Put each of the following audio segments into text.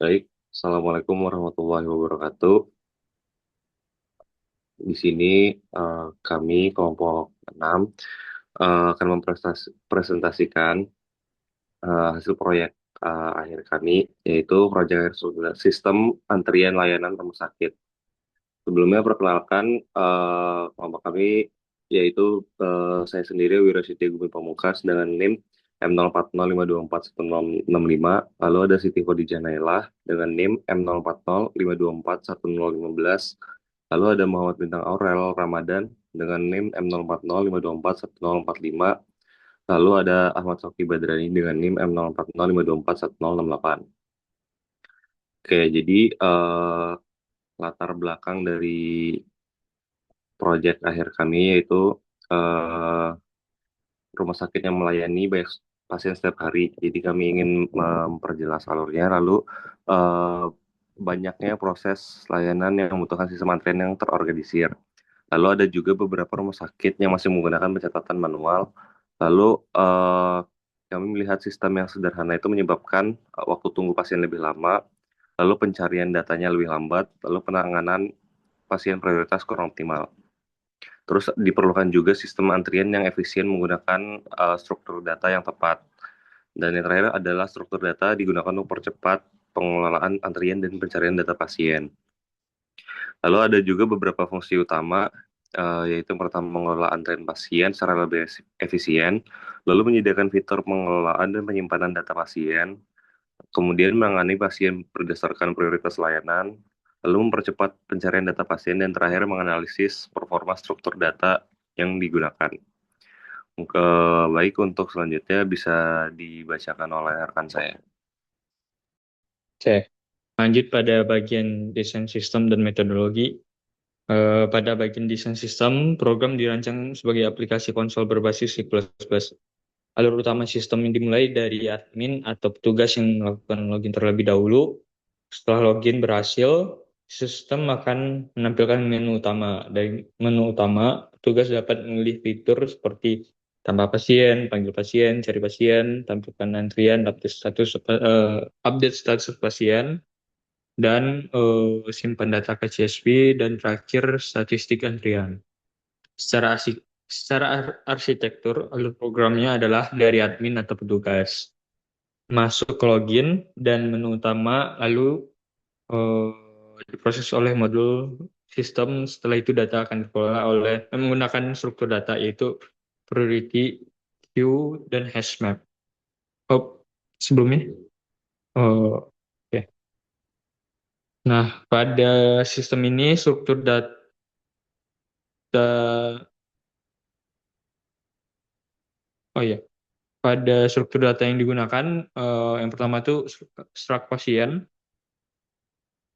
Baik, Assalamualaikum warahmatullahi wabarakatuh. Di sini kami kelompok 6 akan mempresentasikan hasil proyek akhir kami, yaitu proyek sistem antrian layanan rumah sakit. Sebelumnya perkenalkan kelompok kami, yaitu saya sendiri Wiro Siti Gumi Pamungkas dengan NIM M0405241065. Lalu ada Siti Khadijah Nailah dengan NIM M0405241015. Lalu ada Muhammad Bintang Aurel Ramadan dengan NIM M0405241045. Lalu ada Ahmad Sofi Badrani dengan NIM M0405241068. Oke, jadi latar belakang dari proyek akhir kami yaitu eh, rumah sakit yang melayani banyak pasien setiap hari. Jadi kami ingin memperjelas alurnya, lalu eh, banyaknya proses layanan yang membutuhkan sistem antrian yang terorganisir. Lalu ada juga beberapa rumah sakit yang masih menggunakan pencatatan manual. Lalu kami melihat sistem yang sederhana itu menyebabkan waktu tunggu pasien lebih lama, lalu pencarian datanya lebih lambat, lalu penanganan pasien prioritas kurang optimal. Terus diperlukan juga sistem antrian yang efisien menggunakan struktur data yang tepat. Dan yang terakhir adalah struktur data digunakan untuk percepat pengelolaan antrian dan pencarian data pasien. Lalu ada juga beberapa fungsi utama, yaitu yang pertama mengelola antrian pasien secara lebih efisien, lalu menyediakan fitur pengelolaan dan penyimpanan data pasien, kemudian menangani pasien berdasarkan prioritas layanan, lalu mempercepat pencarian data pasien, dan terakhir menganalisis performa struktur data yang digunakan. Baik, untuk selanjutnya bisa dibacakan oleh rekan saya. Oke, lanjut pada bagian desain sistem dan metodologi. Pada bagian desain sistem, program dirancang sebagai aplikasi konsol berbasis C++. Alur utama sistem yang dimulai dari admin atau petugas yang melakukan login terlebih dahulu. Setelah login berhasil, sistem akan menampilkan menu utama. Dari menu utama, petugas dapat memilih fitur seperti tambah pasien, panggil pasien, cari pasien, tampilkan antrian, update status pasien, dan simpan data ke CSV, dan terakhir statistik antrian. Secara arsitektur, alur programnya adalah dari admin atau petugas. Masuk ke login dan menu utama, lalu eh, diproses oleh modul sistem. Setelah itu data akan dikelola menggunakan struktur data, yaitu priority, queue, dan hash map. Oh, sebelumnya. Oke. Nah, pada sistem ini struktur data, oh ya, pada struktur data yang digunakan, yang pertama itu struct pasien.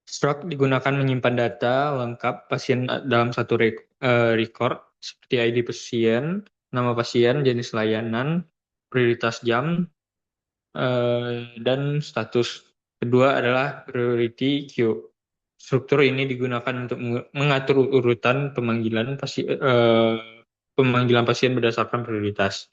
Struct digunakan menyimpan data lengkap pasien dalam satu record, seperti ID pasien, nama pasien, jenis layanan, prioritas jam, dan status. Kedua adalah priority queue. Struktur ini digunakan untuk mengatur urutan pemanggilan pasien berdasarkan prioritas.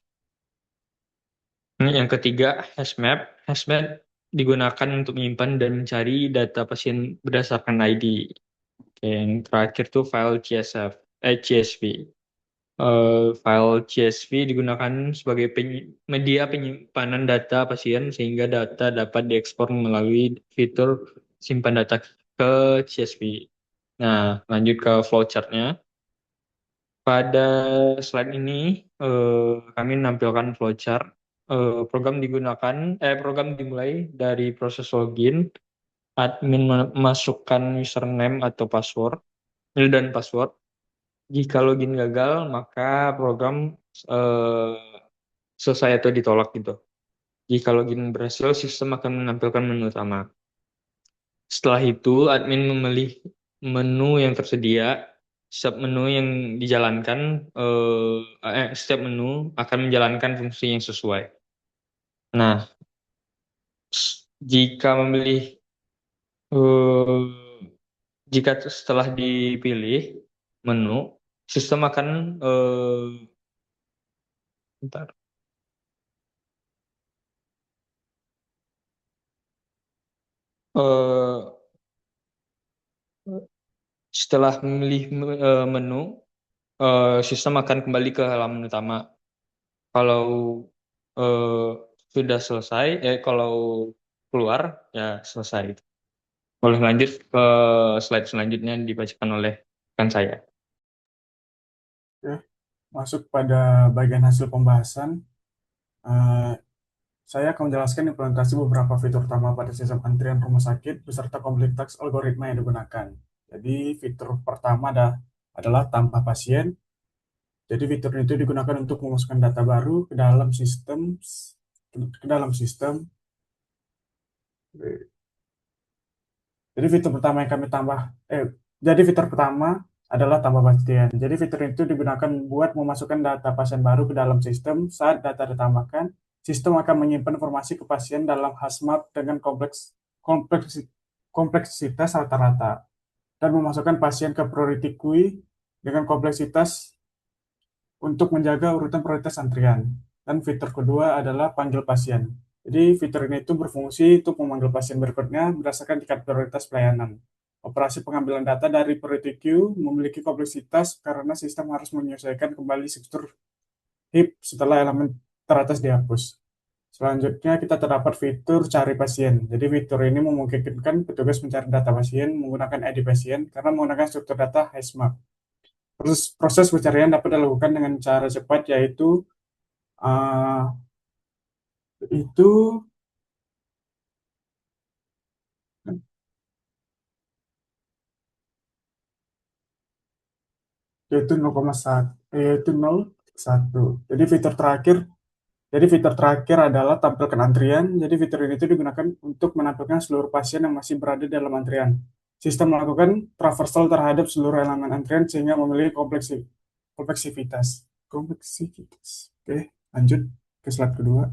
Yang ketiga, HashMap. HashMap digunakan untuk menyimpan dan mencari data pasien berdasarkan ID. Oke, yang terakhir tuh file CSV. File CSV digunakan sebagai media penyimpanan data pasien, sehingga data dapat diekspor melalui fitur simpan data ke CSV. Nah, lanjut ke flowchart-nya. Pada slide ini kami menampilkan flowchart. Program dimulai dari proses login, admin memasukkan username atau password dan password. Jika login gagal, maka program eh, selesai atau ditolak gitu. Jika login berhasil, sistem akan menampilkan menu utama. Setelah itu, admin memilih menu yang tersedia. Setiap menu akan menjalankan fungsi yang sesuai. Nah, jika memilih, eh, jika setelah dipilih menu, sistem akan bentar. eh, setelah memilih menu, sistem akan kembali ke halaman utama. Kalau eh, sudah selesai, kalau keluar ya selesai. Boleh lanjut ke slide selanjutnya yang dibacakan oleh rekan saya. Oke, masuk pada bagian hasil pembahasan. Eh, saya akan menjelaskan implementasi beberapa fitur utama pada sistem antrian rumah sakit beserta kompleksitas algoritma yang digunakan. Jadi fitur pertama adalah tambah pasien. Jadi fitur itu digunakan untuk memasukkan data baru ke dalam sistem. Jadi fitur pertama yang kami tambah, jadi fitur pertama adalah tambah pasien. Jadi fitur itu digunakan buat memasukkan data pasien baru ke dalam sistem. Saat data ditambahkan, sistem akan menyimpan informasi ke pasien dalam HASMAP dengan kompleksitas rata-rata dan memasukkan pasien ke priority queue dengan kompleksitas untuk menjaga urutan prioritas antrian. Dan fitur kedua adalah panggil pasien. Jadi fitur ini itu berfungsi untuk memanggil pasien berikutnya berdasarkan tingkat prioritas pelayanan. Operasi pengambilan data dari priority queue memiliki kompleksitas karena sistem harus menyesuaikan kembali struktur heap setelah elemen teratas dihapus. Selanjutnya kita terdapat fitur cari pasien. Jadi fitur ini memungkinkan petugas mencari data pasien menggunakan ID pasien karena menggunakan struktur data HAZMAP. Proses pencarian dapat dilakukan dengan cara cepat uh, itu yaitu 0,1 yaitu 0,1. Jadi fitur terakhir adalah tampilkan antrian. Jadi fitur ini itu digunakan untuk menampilkan seluruh pasien yang masih berada dalam antrian. Sistem melakukan traversal terhadap seluruh elemen antrian sehingga memiliki kompleksivitas. Kompleksivitas. Oke, lanjut ke slide kedua.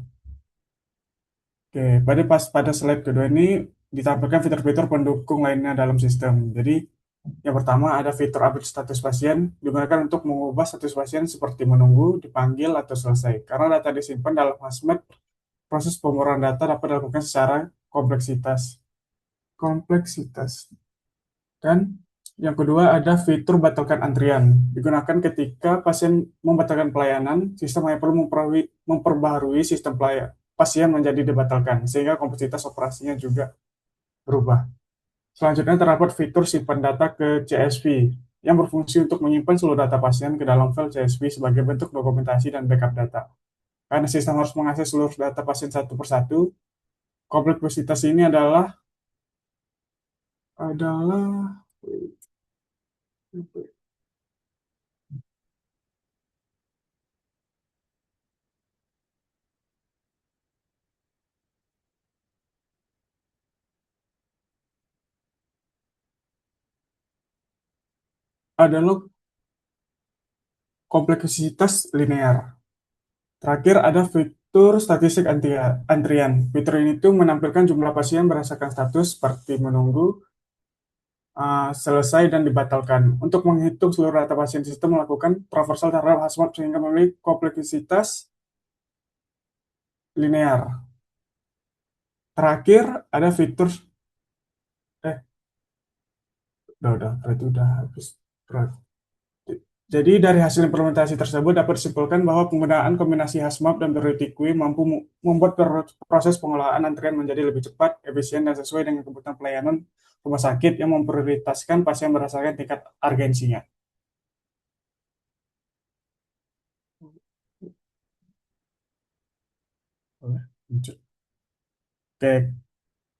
Oke, pada slide kedua ini ditampilkan fitur-fitur pendukung lainnya dalam sistem. Jadi yang pertama ada fitur update status pasien, digunakan untuk mengubah status pasien seperti menunggu, dipanggil, atau selesai. Karena data disimpan dalam HAZMAT, proses pemurnian data dapat dilakukan secara kompleksitas. Kompleksitas. Dan yang kedua ada fitur batalkan antrian. Digunakan ketika pasien membatalkan pelayanan, sistem hanya perlu memperbaharui sistem pasien menjadi dibatalkan, sehingga kompleksitas operasinya juga berubah. Selanjutnya terdapat fitur simpan data ke CSV yang berfungsi untuk menyimpan seluruh data pasien ke dalam file CSV sebagai bentuk dokumentasi dan backup data. Karena sistem harus mengakses seluruh data pasien satu persatu, kompleksitas ini adalah adalah kompleksitas linear. Terakhir ada fitur statistik antrian. Fitur ini tuh menampilkan jumlah pasien berdasarkan status seperti menunggu, selesai, dan dibatalkan. Untuk menghitung seluruh data pasien, sistem melakukan traversal terhadap HAZMAP sehingga memiliki kompleksitas linear. Terakhir ada fitur eh berarti udah habis. Jadi dari hasil implementasi tersebut dapat disimpulkan bahwa penggunaan kombinasi HAZMAP dan priority queue mampu membuat proses pengolahan antrian menjadi lebih cepat, efisien, dan sesuai dengan kebutuhan pelayanan rumah sakit yang memprioritaskan pasien berdasarkan tingkat urgensinya. Oke,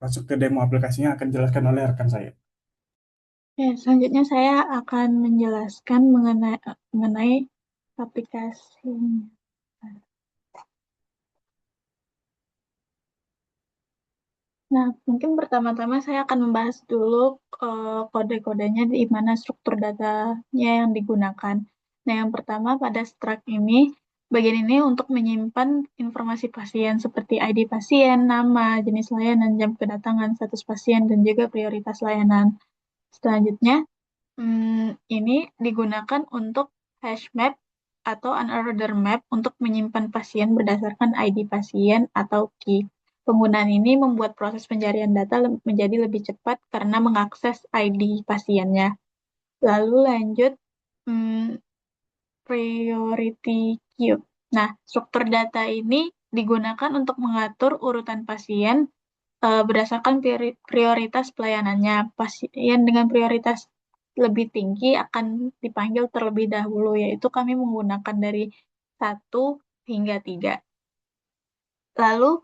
masuk ke demo aplikasinya akan dijelaskan oleh rekan saya. Oke, selanjutnya saya akan menjelaskan mengenai aplikasinya. Nah, mungkin pertama-tama saya akan membahas dulu kode-kodenya di mana struktur datanya yang digunakan. Nah, yang pertama pada Struct ini, bagian ini untuk menyimpan informasi pasien seperti ID pasien, nama, jenis layanan, jam kedatangan, status pasien, dan juga prioritas layanan. Selanjutnya, ini digunakan untuk hash map atau unordered map untuk menyimpan pasien berdasarkan ID pasien atau key. Penggunaan ini membuat proses pencarian data menjadi lebih cepat karena mengakses ID pasiennya. Lalu lanjut, priority queue. Nah, struktur data ini digunakan untuk mengatur urutan pasien berdasarkan prioritas pelayanannya. Pasien dengan prioritas lebih tinggi akan dipanggil terlebih dahulu, yaitu kami menggunakan dari 1 hingga 3. Lalu,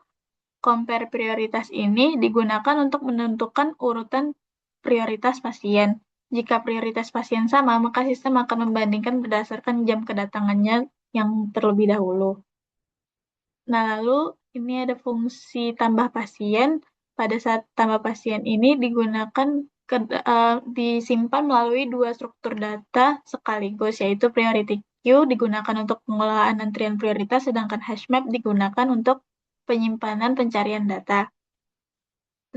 compare prioritas ini digunakan untuk menentukan urutan prioritas pasien. Jika prioritas pasien sama, maka sistem akan membandingkan berdasarkan jam kedatangannya yang terlebih dahulu. Nah, lalu ini ada fungsi tambah pasien. Pada saat tambah pasien ini digunakan disimpan melalui 2 struktur data sekaligus, yaitu priority queue digunakan untuk pengelolaan antrian prioritas, sedangkan hashmap digunakan untuk penyimpanan pencarian data.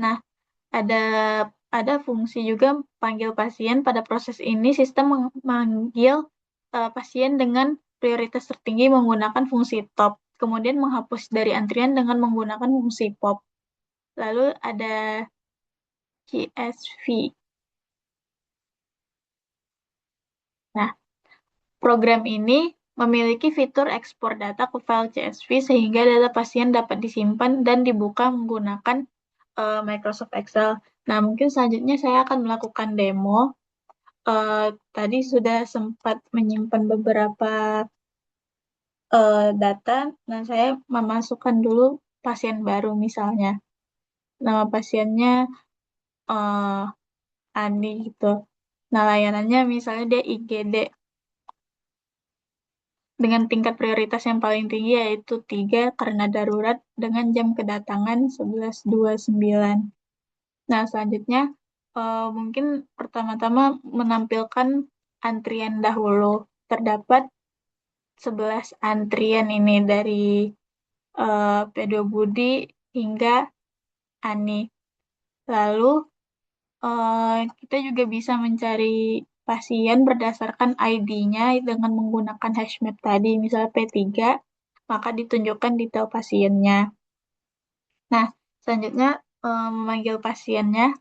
Nah, ada fungsi juga panggil pasien. Pada proses ini, sistem memanggil pasien dengan prioritas tertinggi menggunakan fungsi top, kemudian menghapus dari antrian dengan menggunakan fungsi pop. Lalu ada CSV. Nah, program ini memiliki fitur ekspor data ke file CSV sehingga data pasien dapat disimpan dan dibuka menggunakan Microsoft Excel. Nah, mungkin selanjutnya saya akan melakukan demo. Tadi sudah sempat menyimpan beberapa data. Nah, saya memasukkan dulu pasien baru misalnya. Nama pasiennya uh, Ani gitu. Nah, layanannya misalnya dia IGD dengan tingkat prioritas yang paling tinggi yaitu 3 karena darurat dengan jam kedatangan 11.29. Nah, selanjutnya mungkin pertama-tama menampilkan antrian dahulu. Terdapat 11 antrian ini dari Pedro Budi hingga Ani. Lalu kita juga bisa mencari pasien berdasarkan ID-nya dengan menggunakan hashmap tadi, misalnya P3, maka ditunjukkan detail pasiennya. Nah, selanjutnya memanggil pasiennya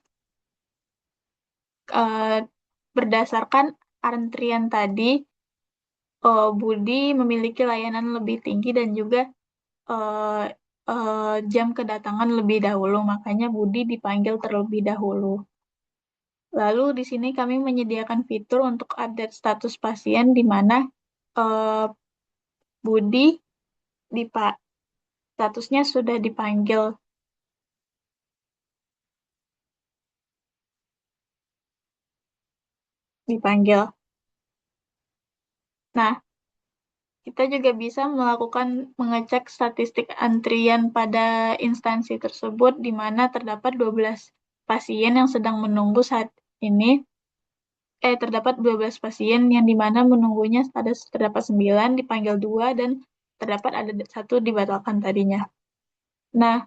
berdasarkan antrian tadi, Budi memiliki layanan lebih tinggi dan juga jam kedatangan lebih dahulu, makanya Budi dipanggil terlebih dahulu. Lalu di sini kami menyediakan fitur untuk update status pasien di mana Budi statusnya sudah dipanggil. Nah, kita juga bisa mengecek statistik antrian pada instansi tersebut di mana terdapat 12 pasien yang sedang menunggu saat ini. Terdapat 12 pasien yang di mana menunggunya terdapat 9, dipanggil 2, dan terdapat ada 1 dibatalkan tadinya. Nah,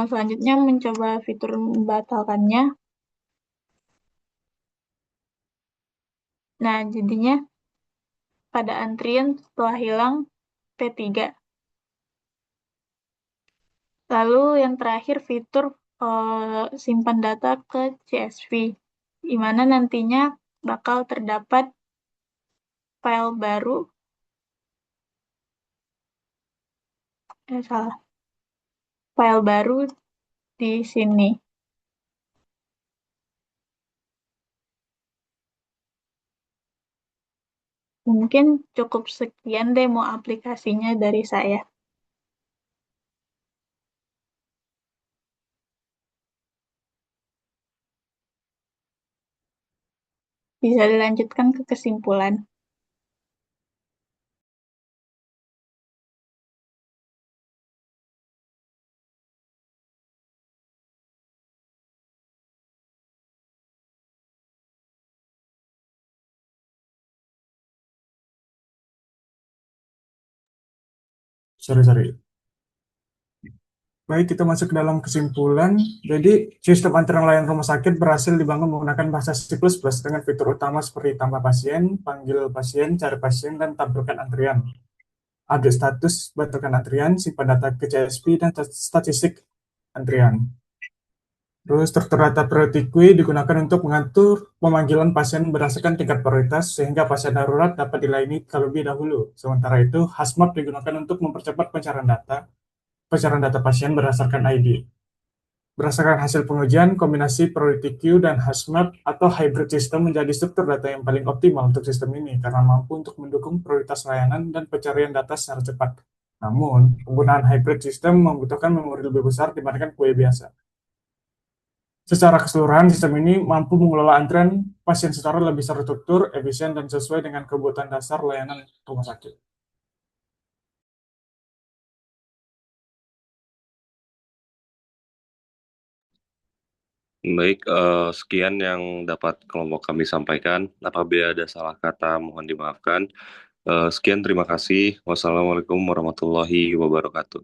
selanjutnya mencoba fitur membatalkannya. Nah, jadinya pada antrian setelah hilang P3. Lalu yang terakhir fitur simpan data ke CSV, di mana nantinya bakal terdapat file baru, file baru di sini. Mungkin cukup sekian demo aplikasinya dari saya. Bisa dilanjutkan ke kesimpulan. Sorry. Baik, kita masuk ke dalam kesimpulan. Jadi, sistem antrian layanan rumah sakit berhasil dibangun menggunakan bahasa C++ dengan fitur utama seperti tambah pasien, panggil pasien, cari pasien, dan tampilkan antrian. update status, batakan antrian, simpan data ke CSV, dan statistik antrian. Terus struktur data priority queue digunakan untuk mengatur pemanggilan pasien berdasarkan tingkat prioritas sehingga pasien darurat dapat dilayani terlebih dahulu. Sementara itu, HASMAP digunakan untuk mempercepat pencarian data pasien berdasarkan ID. Berdasarkan hasil pengujian, kombinasi priority queue dan HASMAP atau hybrid system menjadi struktur data yang paling optimal untuk sistem ini karena mampu untuk mendukung prioritas layanan dan pencarian data secara cepat. Namun, penggunaan hybrid system membutuhkan memori lebih besar dibandingkan queue biasa. Secara keseluruhan, sistem ini mampu mengelola antrian pasien secara lebih terstruktur, efisien, dan sesuai dengan kebutuhan dasar layanan rumah sakit. Baik, sekian yang dapat kelompok kami sampaikan. Apabila ada salah kata, mohon dimaafkan. Sekian, terima kasih. Wassalamualaikum warahmatullahi wabarakatuh.